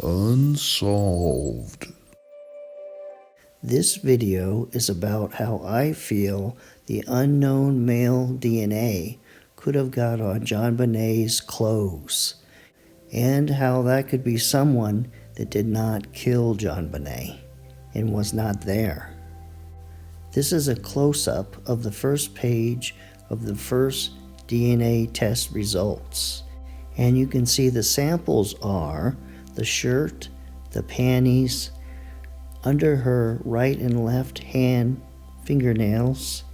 Unsolved. This video is about how I feel the unknown male DNA could have got on JonBenet's clothes, and how that could be someone that did not kill JonBenet and was not there. This is a close-up of the first page of the first DNA test results, and you can see the samples are the shirt, the panties, under her right and left hand fingernails,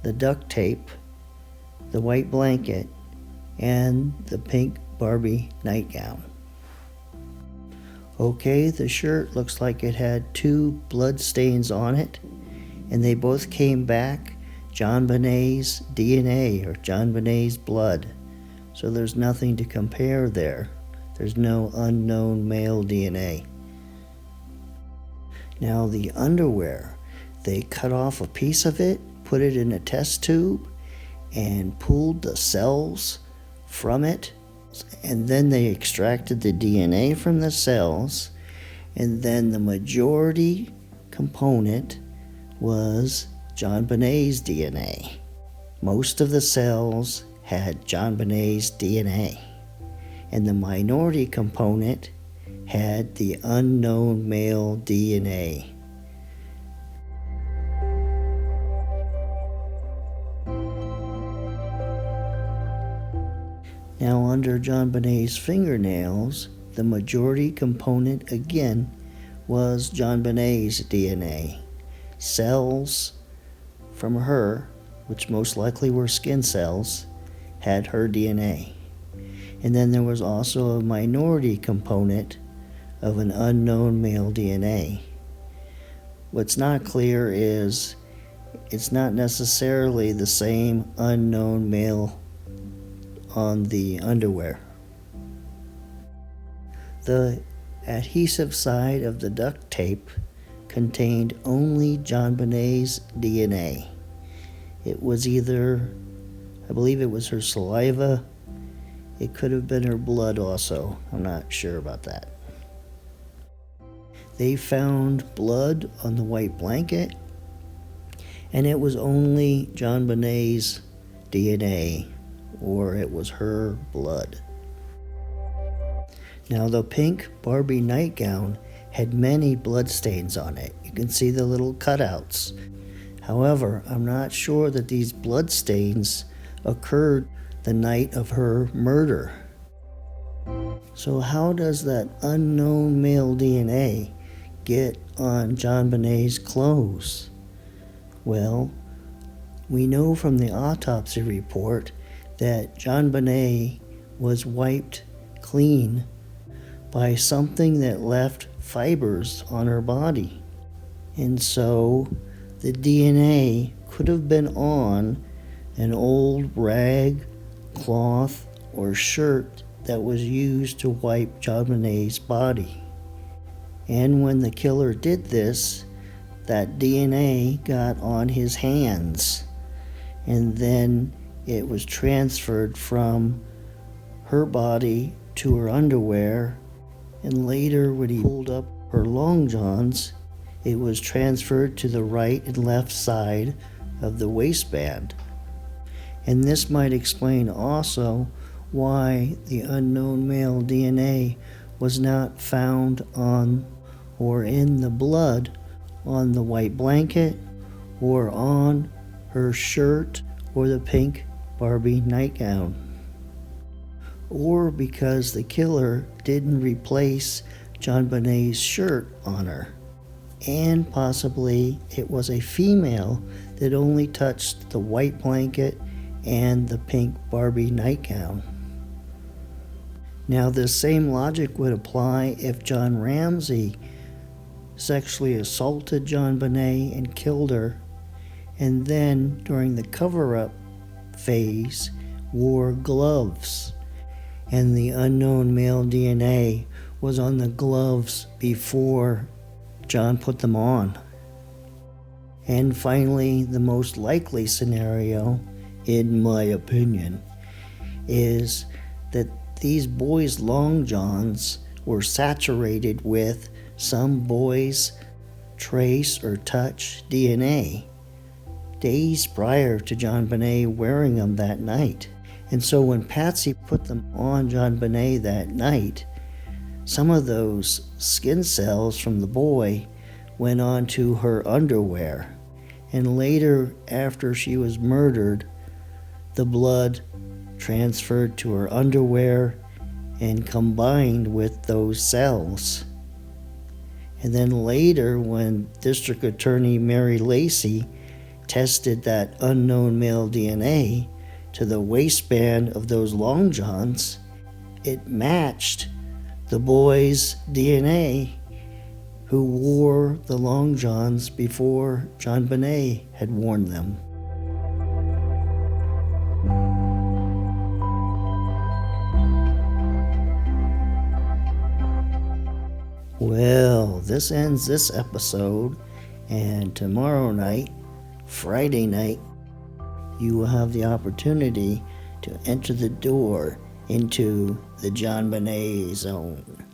the duct tape, the white blanket, and the pink Barbie nightgown. Okay, the shirt looks like it had 2 blood stains on it, and they both came back JonBenet's DNA or JonBenet's blood. So there's nothing to compare there. There's no unknown male DNA. Now the underwear, they cut off a piece of it, put it in a test tube, and pulled the cells from it. And then they extracted the DNA from the cells, and then the majority component was JonBenet's DNA. Most of the cells had JonBenet's DNA, and the minority component had the unknown male DNA. Now under JonBenet's fingernails, the majority component again was JonBenet's DNA. Cells from her, which most likely were skin cells, had her DNA. And then there was also a minority component of an unknown male DNA. What's not clear is it's not necessarily the same unknown male on the underwear. The adhesive side of the duct tape contained only JonBenet's DNA. It was either, I believe it was her saliva. It could have been her blood also. I'm not sure about that. They found blood on the white blanket, and it was only JonBenet's DNA, or it was her blood. Now the pink Barbie nightgown had many blood stains on it. You can see the little cutouts. However, I'm not sure that these blood stains occurred the night of her murder. So how does that unknown male DNA get on JonBenet's clothes? Well, we know from the autopsy report that JonBenet was wiped clean by something that left fibers on her body. And so the DNA could have been on an old rag, cloth, or shirt that was used to wipe JonBenet's body. And when the killer did this, that DNA got on his hands, and then it was transferred from her body to her underwear, and later when he pulled up her long johns, it was transferred to the right and left side of the waistband. And this might explain also why the unknown male DNA was not found on or in the blood on the white blanket or on her shirt or the pink Barbie nightgown. Or because the killer didn't replace JonBenet's shirt on her. And possibly it was a female that only touched the white blanket and the pink Barbie nightgown. Now this same logic would apply if John Ramsey sexually assaulted JonBenet and killed her, and then during the cover-up phase wore gloves, and the unknown male DNA was on the gloves before John put them on. And finally, the most likely scenario, in my opinion, is that these boys' long johns were saturated with some boy's trace or touch DNA days prior to JonBenet wearing them that night. And so when Patsy put them on JonBenet that night, some of those skin cells from the boy went onto her underwear. And later, after she was murdered, the blood transferred to her underwear and combined with those cells. And then later, when District Attorney Mary Lacey tested that unknown male DNA to the waistband of those long johns, it matched the boy's DNA who wore the long johns before JonBenet had worn them. Well, this ends this episode, and tomorrow night, Friday night, you will have the opportunity to enter the door into the JonBenet zone.